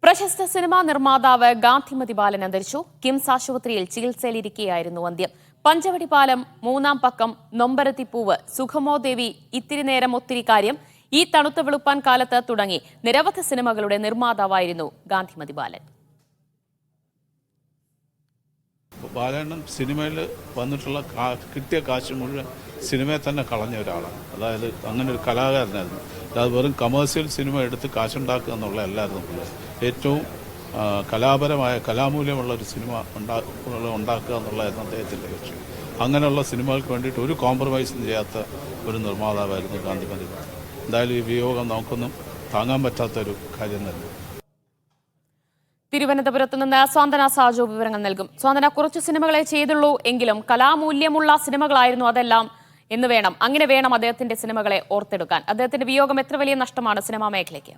പ്രശസ്ത സിനിമാ നിർമ്മാതാവ് ഗാന്ധിമതി ബാലൻ അന്തരിച്ചു. കിംസ് ആശുപത്രിയിൽ ചികിത്സയിലിരിക്കെയായിരുന്നു അന്ത്യം. പഞ്ചവടി പാലം, മൂന്നാം പക്കം, നൊമ്പരത്തിപ്പൂവ്, സുഖമോ ദേവി, ഇത്തിരി നേരം ഒത്തിരി കാര്യം, ഈ തണുത്ത വെളുപ്പാൻ കാലത്ത് തുടങ്ങി നിരവധി സിനിമകളുടെ നിർമ്മാതാവായിരുന്നു ഗാന്ധിമതി ബാലൻ. ബാലണ്ണൻ സിനിമയിൽ വന്നിട്ടുള്ള കിട്ടിയ കാശ് മുഴുവൻ സിനിമയെ തന്നെ കളഞ്ഞ ഒരാളാണ്. അതായത് അങ്ങനെ ഒരു കലാകാരനായിരുന്നു. അത് വെറും കമേഴ്സ്യൽ സിനിമ എടുത്ത് കാശുണ്ടാക്കുക എന്നുള്ളതല്ലായിരുന്നു. ഏറ്റവും കലാപരമായ കലാമൂല്യമുള്ള ഒരു സിനിമ ഉണ്ടാക്കുക എന്നുള്ളതായിരുന്നു അദ്ദേഹത്തിൻ്റെ ലക്ഷ്യം. അങ്ങനെയുള്ള സിനിമകൾക്ക് വേണ്ടിയിട്ട് ഒരു കോംപ്രമൈസും ചെയ്യാത്ത ഒരു നിർമ്മാതാവായിരുന്നു ഗാന്ധിമതി ബാലൻ. എന്തായാലും ഈ വിയോഗം നമുക്കൊന്നും താങ്ങാൻ പറ്റാത്തൊരു കാര്യം തന്നെ. തിരുവനന്തപുരത്ത് നിന്ന് സ്വാന്തന സാജു വിവരങ്ങൾ നൽകും. സ്വാന്തന, കുറച്ച് സിനിമകളെ ചെയ്തുള്ളൂ എങ്കിലും കലാമൂല്യമുള്ള സിനിമകളായിരുന്നു അതെല്ലാം അങ്ങനെ വേണം അദ്ദേഹത്തിന്റെ സിനിമകളെ ഓർത്തെടുക്കാൻ. അദ്ദേഹത്തിന്റെ വിയോഗം എത്ര വലിയ നഷ്ടമാണ് സിനിമാ മേഖലയ്ക്ക്?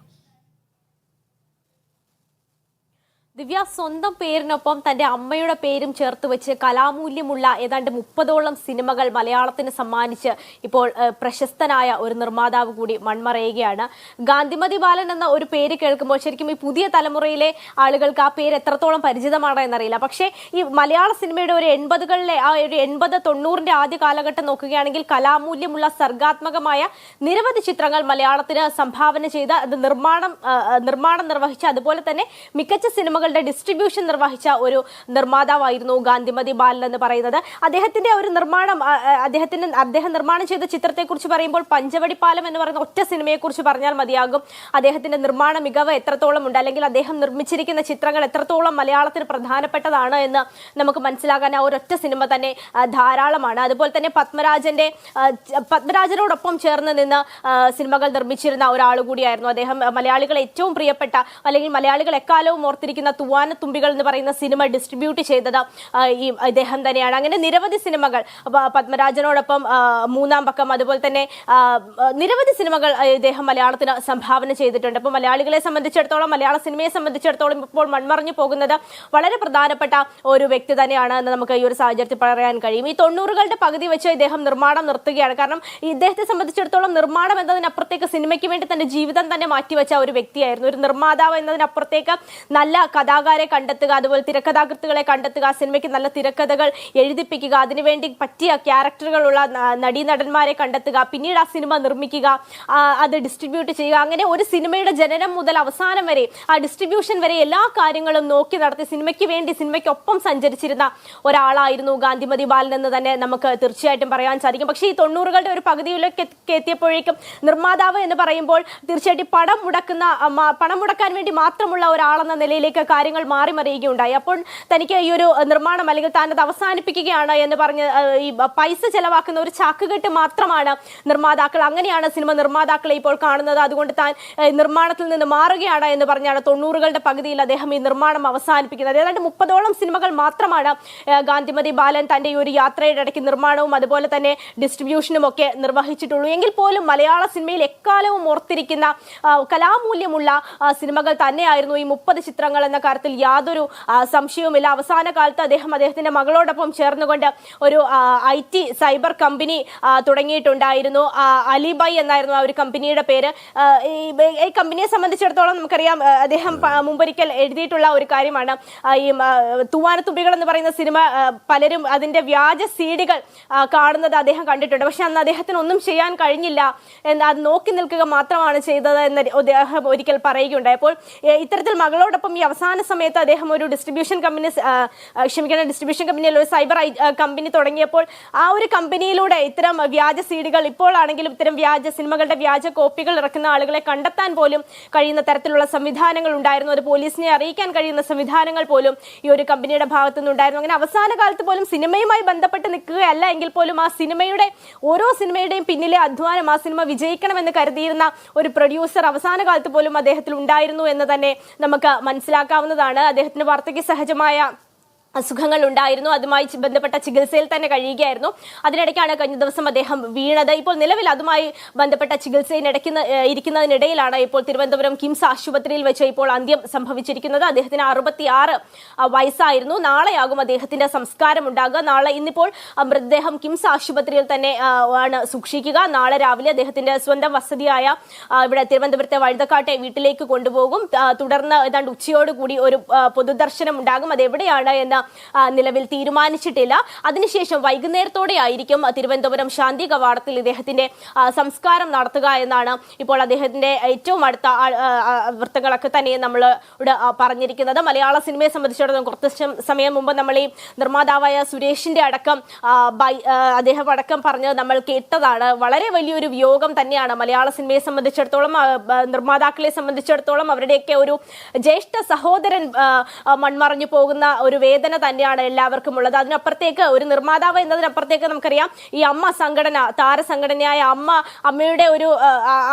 ദിവ്യ, സ്വന്തം പേരിനൊപ്പം തന്റെ അമ്മയുടെ പേരും ചേർത്ത് വെച്ച് കലാമൂല്യമുള്ള ഏതാണ്ട് 30ഓളം സിനിമകൾ മലയാളത്തിന് സമ്മാനിച്ച് ഇപ്പോൾ പ്രശസ്തനായ ഒരു നിർമ്മാതാവ് കൂടി മൺമറയുകയാണ്. ഗാന്ധിമതി ബാലൻ എന്ന ഒരു പേര് കേൾക്കുമ്പോൾ ശരിക്കും ഈ പുതിയ തലമുറയിലെ ആളുകൾക്ക് ആ പേര് എത്രത്തോളം പരിചിതമാണോ എന്നറിയില്ല. പക്ഷേ ഈ മലയാള സിനിമയുടെ ഒരു 80കളിലെ ആ ഒരു 80-90ന്റെ ആദ്യ കാലഘട്ടം നോക്കുകയാണെങ്കിൽ കലാമൂല്യമുള്ള സർഗാത്മകമായ നിരവധി ചിത്രങ്ങൾ മലയാളത്തിന് സംഭാവന ചെയ്ത നിർമ്മാണം നിർവഹിച്ച, അതുപോലെ തന്നെ മികച്ച സിനിമകൾ ഡിസ്ട്രിബ്യൂഷൻ നിർവഹിച്ച ഒരു നിർമ്മാതാവായിരുന്നു ഗാന്ധിമതി ബാലൻ എന്ന് പറയുന്നത്. അദ്ദേഹത്തിന്റെ ഒരു അദ്ദേഹം നിർമ്മാണം ചെയ്ത ചിത്രത്തെക്കുറിച്ച് പറയുമ്പോൾ പഞ്ചവടി പാലം എന്ന് പറയുന്ന ഒറ്റ സിനിമയെക്കുറിച്ച് പറഞ്ഞാൽ മതിയാകും. അദ്ദേഹത്തിന്റെ നിർമ്മാണ മികവ് എത്രത്തോളം ഉണ്ട്, അല്ലെങ്കിൽ അദ്ദേഹം നിർമ്മിച്ചിരിക്കുന്ന ചിത്രങ്ങൾ എത്രത്തോളം മലയാളത്തിന് പ്രധാനപ്പെട്ടതാണ് എന്ന് നമുക്ക് മനസ്സിലാക്കാൻ ആ ഒരൊറ്റ സിനിമ തന്നെ ധാരാളമാണ്. അതുപോലെ തന്നെ പത്മരാജനോടൊപ്പം ചേർന്ന് നിന്ന് സിനിമകൾ നിർമ്മിച്ചിരുന്ന ഒരാൾ കൂടിയായിരുന്നു അദ്ദേഹം. മലയാളികൾ ഏറ്റവും പ്രിയപ്പെട്ട, അല്ലെങ്കിൽ മലയാളികൾ എക്കാലവും ഓർത്തിരിക്കുന്ന തൂവാനത്തുമ്പികൾ എന്ന് പറയുന്ന സിനിമ ഡിസ്ട്രിബ്യൂട്ട് ചെയ്തത് ഈ ഇദ്ദേഹം തന്നെയാണ്. അങ്ങനെ നിരവധി സിനിമകൾ പത്മരാജനോടൊപ്പം, മൂന്നാം പക്കം, അതുപോലെ തന്നെ നിരവധി സിനിമകൾ ഇദ്ദേഹം മലയാളത്തിന് സംഭാവന ചെയ്തിട്ടുണ്ട്. അപ്പോൾ മലയാളികളെ സംബന്ധിച്ചിടത്തോളം, മലയാള സിനിമയെ സംബന്ധിച്ചിടത്തോളം ഇപ്പോൾ മൺമറഞ്ഞു പോകുന്നത് വളരെ പ്രധാനപ്പെട്ട ഒരു വ്യക്തി തന്നെയാണ് എന്ന് നമുക്ക് ഈ ഒരു സാഹചര്യത്തിൽ പറയാൻ കഴിയും. ഈ 90കളുടെ പകുതി വെച്ച് ഇദ്ദേഹം നിർമ്മാണം നിർത്തുകയാണ്. കാരണം ഇദ്ദേഹത്തെ സംബന്ധിച്ചിടത്തോളം നിർമ്മാണം എന്നതിനപ്പുറത്തേക്ക് സിനിമയ്ക്ക് വേണ്ടി തന്റെ ജീവിതം തന്നെ മാറ്റിവെച്ച ഒരു വ്യക്തിയായിരുന്നു. ഒരു നിർമ്മാതാവ് എന്നതിനപ്പുറത്തേക്ക് നല്ല കഥാകാരെ കണ്ടെത്തുക, അതുപോലെ തിരക്കഥാകൃത്തുകളെ കണ്ടെത്തുക, സിനിമയ്ക്ക് നല്ല തിരക്കഥകൾ എഴുതിപ്പിക്കുക, അതിനുവേണ്ടി പറ്റിയ ക്യാരക്ടറുകളുള്ള നടീനടന്മാരെ കണ്ടെത്തുക, പിന്നീട് ആ സിനിമ നിർമ്മിക്കുക, അത് ഡിസ്ട്രിബ്യൂട്ട് ചെയ്യുക. അങ്ങനെ ഒരു സിനിമയുടെ ജനനം മുതൽ അവസാനം വരെ, ആ ഡിസ്ട്രിബ്യൂഷൻ വരെ എല്ലാ കാര്യങ്ങളും നോക്കി നടത്തി സിനിമയ്ക്ക് വേണ്ടി, സിനിമയ്ക്കൊപ്പം സഞ്ചരിച്ചിരുന്ന ഒരാളായിരുന്നു ഗാന്ധിമതി ബാലൻ എന്ന് തന്നെ നമുക്ക് തീർച്ചയായിട്ടും പറയാൻ സാധിക്കും. പക്ഷേ ഈ 90കളുടെ ഒരു പകുതിയിലേക്ക് എത്തിയപ്പോഴേക്കും നിർമ്മാതാവ് എന്ന് പറയുമ്പോൾ തീർച്ചയായിട്ടും പണം മുടക്കാൻ വേണ്ടി മാത്രമുള്ള ഒരാളെന്ന നിലയിലേക്ക് കാര്യങ്ങൾ മാറി മറിയുകയുണ്ടായി. അപ്പോൾ തനിക്ക് ഈ ഒരു നിർമ്മാണം, അല്ലെങ്കിൽ താൻ അത് അവസാനിപ്പിക്കുകയാണ് എന്ന് പറഞ്ഞ് ഈ പൈസ ചെലവാക്കുന്ന ഒരു ചാക്കുകെട്ട് മാത്രമാണ് നിർമ്മാതാക്കൾ. അങ്ങനെയാണ് സിനിമ നിർമ്മാതാക്കളെ ഇപ്പോൾ കാണുന്നത്. അതുകൊണ്ട് താൻ നിർമ്മാണത്തിൽ നിന്ന് മാറുകയാണ് എന്ന് പറഞ്ഞാണ് 90കളുടെ പകുതിയിൽ അദ്ദേഹം ഈ നിർമ്മാണം അവസാനിപ്പിക്കുന്നത്. ഏതാണ്ട് 30ഓളം സിനിമകൾ മാത്രമാണ് ഗാന്ധിമതി ബാലൻ തന്റെ ഈ ഒരു യാത്രയുടെ ഇടയ്ക്ക് നിർമ്മാണവും അതുപോലെ തന്നെ ഡിസ്ട്രിബ്യൂഷനും ഒക്കെ നിർവഹിച്ചിട്ടുള്ളൂ. എങ്കിൽ പോലും മലയാള സിനിമയിൽ എക്കാലവും ഓർത്തിരിക്കുന്ന കലാമൂല്യമുള്ള സിനിമകൾ തന്നെയായിരുന്നു ഈ 30 ചിത്രങ്ങൾ എന്ന കാര്യത്തിൽ യാതൊരു സംശയവുമില്ല. അവസാന കാലത്ത് അദ്ദേഹത്തിന്റെ മകളോടൊപ്പം ചേർന്നുകൊണ്ട് ഒരു IT സൈബർ കമ്പനി തുടങ്ങിയിട്ടുണ്ടായിരുന്നു. അലിബായ് എന്നായിരുന്നു ആ ഒരു കമ്പനിയുടെ പേര്. ഈ കമ്പനിയെ സംബന്ധിച്ചിടത്തോളം നമുക്കറിയാം, അദ്ദേഹം മുമ്പൊരിക്കൽ എഴുതിയിട്ടുള്ള ഒരു കാര്യമാണ്, ഈ തൂവാനത്തുമ്പികൾ എന്ന് പറയുന്ന സിനിമ പലരും അതിന്റെ വ്യാജ സീഡികൾ കാണുന്നത് അദ്ദേഹം കണ്ടിട്ടുണ്ട്. പക്ഷെ അന്ന് അദ്ദേഹത്തിന് ഒന്നും ചെയ്യാൻ കഴിഞ്ഞില്ല, അത് നോക്കി നിൽക്കുക മാത്രമാണ് ചെയ്തത് എന്ന് അദ്ദേഹം ഒരിക്കൽ പറയുകയുണ്ടായി. അപ്പോൾ ഇത്തരത്തിൽ മകളോടൊപ്പം ഈ അവസാന സമയത്ത് അദ്ദേഹം ഒരു ഡിസ്ട്രിബ്യൂഷൻ കമ്പനിയിൽ ഒരു സൈബർ കമ്പനി തുടങ്ങിയപ്പോൾ ആ ഒരു കമ്പനിയിലൂടെ ഇത്തരം വ്യാജ സീഡികൾ, ഇപ്പോഴാണെങ്കിലും ഇത്തരം വ്യാജ സിനിമകളുടെ വ്യാജ കോപ്പികൾ ഇറക്കുന്ന ആളുകളെ കണ്ടെത്താൻ പോലും കഴിയുന്ന തരത്തിലുള്ള സംവിധാനങ്ങൾ ഉണ്ടായിരുന്നു. അത് പോലീസിനെ അറിയിക്കാൻ കഴിയുന്ന സംവിധാനങ്ങൾ പോലും ഈ ഒരു കമ്പനിയുടെ ഭാഗത്തു നിന്നുണ്ടായിരുന്നു. അങ്ങനെ അവസാന കാലത്ത് പോലും സിനിമയുമായി ബന്ധപ്പെട്ട് നിൽക്കുകയല്ല എങ്കിൽ പോലും ആ ഓരോ സിനിമയുടെയും പിന്നിലെ അധ്വാനം, ആ സിനിമ വിജയിക്കണമെന്ന് കരുതിയിരുന്ന ഒരു പ്രൊഡ്യൂസർ അവസാന കാലത്ത് പോലും അദ്ദേഹത്തിൽ ഉണ്ടായിരുന്നു എന്ന് തന്നെ നമുക്ക് മനസ്സിലാക്കാവുന്നതാണ്. അദ്ദേഹത്തിന് വാർദ്ധക്യ സഹജമായ അസുഖങ്ങൾ ഉണ്ടായിരുന്നു. അതുമായി ബന്ധപ്പെട്ട ചികിത്സയിൽ തന്നെ കഴിയുകയായിരുന്നു. അതിനിടയ്ക്കാണ് കഴിഞ്ഞ ദിവസം അദ്ദേഹം വീണത്. ഇപ്പോൾ നിലവിൽ അതുമായി ബന്ധപ്പെട്ട ചികിത്സയിൽ ഇരിക്കുന്നതിനിടയിലാണ് ഇപ്പോൾ തിരുവനന്തപുരം കിംസ് ആശുപത്രിയിൽ വെച്ച് ഇപ്പോൾ അന്ത്യം സംഭവിച്ചിരിക്കുന്നത്. അദ്ദേഹത്തിന് 66 വയസ്സായിരുന്നു. നാളെയാകും അദ്ദേഹത്തിന്റെ സംസ്കാരം ഉണ്ടാകുക. ഇന്നിപ്പോൾ മൃതദേഹം കിംസ് ആശുപത്രിയിൽ തന്നെ ആണ് സൂക്ഷിക്കുക. നാളെ രാവിലെ അദ്ദേഹത്തിന്റെ സ്വന്തം വസതിയായ ഇവിടെ തിരുവനന്തപുരത്തെ വഴുതക്കാട്ടെ വീട്ടിലേക്ക് കൊണ്ടുപോകും. തുടർന്ന് ഏതാണ്ട് ഉച്ചയോടുകൂടി ഒരു പൊതുദർശനം ഉണ്ടാകും. അത് എവിടെയാണ് എന്ന് നിലവിൽ തീരുമാനിച്ചിട്ടില്ല. അതിനുശേഷം വൈകുന്നേരത്തോടെ ആയിരിക്കും തിരുവനന്തപുരം ശാന്തി കവാടത്തിൽ ഇദ്ദേഹത്തിന്റെ സംസ്കാരം നടത്തുക എന്നാണ് ഇപ്പോൾ അദ്ദേഹത്തിന്റെ ഏറ്റവും അടുത്ത വൃത്തങ്ങളൊക്കെ തന്നെ നമ്മൾ പറഞ്ഞിരിക്കുന്നത്. മലയാള സിനിമയെ സംബന്ധിച്ചിടത്തോളം കുറച്ച് സമയം മുമ്പ് നമ്മൾ ഈ നിർമ്മാതാവായ സുരേഷിന്റെ അടക്കം അദ്ദേഹം അടക്കം പറഞ്ഞത് നമ്മൾ കേട്ടതാണ്. വളരെ വലിയൊരു വിയോഗം തന്നെയാണ് മലയാള സിനിമയെ സംബന്ധിച്ചിടത്തോളം, നിർമ്മാതാക്കളെ സംബന്ധിച്ചിടത്തോളം. അവരുടെയൊക്കെ ഒരു ജ്യേഷ്ഠ സഹോദരൻ മൺമറഞ്ഞു പോകുന്ന ഒരു വേദന തന്നെയാണ് എല്ലാവർക്കും ഉള്ളത്. അതിനപ്പുറത്തേക്ക് ഒരു നിർമ്മാതാവ് എന്നതിനപ്പുറത്തേക്ക് നമുക്കറിയാം ഈ അമ്മ സംഘടന, താരസംഘടനയായ അമ്മയുടെ ഒരു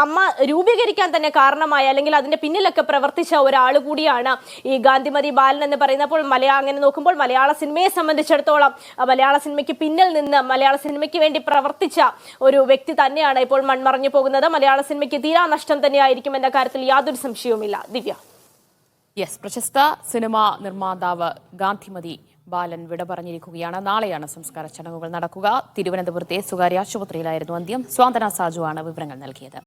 അമ്മ രൂപീകരിക്കാൻ തന്നെ കാരണമായ അല്ലെങ്കിൽ അതിന്റെ പിന്നിലൊക്കെ പ്രവർത്തിച്ച ഒരാൾ കൂടിയാണ് ഈ ഗാന്ധിമതി ബാലൻ എന്ന് പറയുന്നത്. അപ്പോൾ അങ്ങനെ നോക്കുമ്പോൾ മലയാള സിനിമയെ സംബന്ധിച്ചിടത്തോളം മലയാള സിനിമയ്ക്ക് പിന്നിൽ നിന്ന് മലയാള സിനിമയ്ക്ക് വേണ്ടി പ്രവർത്തിച്ച ഒരു വ്യക്തി തന്നെയാണ് ഇപ്പോൾ മൺമറഞ്ഞു പോകുന്നത്. മലയാള സിനിമയ്ക്ക് തീരാ നഷ്ടം തന്നെയായിരിക്കും എന്ന കാര്യത്തിൽ യാതൊരു സംശയവുമില്ല. ദിവ്യ. യെസ്, പ്രശസ്ത സിനിമാ നിർമ്മാതാവ് ഗാന്ധിമതി ബാലൻ വിട പറഞ്ഞിരിക്കുകയാണ്. നാളെയാണ് സംസ്കാര ചടങ്ങുകൾ നടക്കുക. തിരുവനന്തപുരത്തെ സ്വകാര്യ ആശുപത്രിയിലായിരുന്നു അന്ത്യം. സ്വാന്തന സാജു ആണ് വിവരങ്ങൾ നൽകിയത്.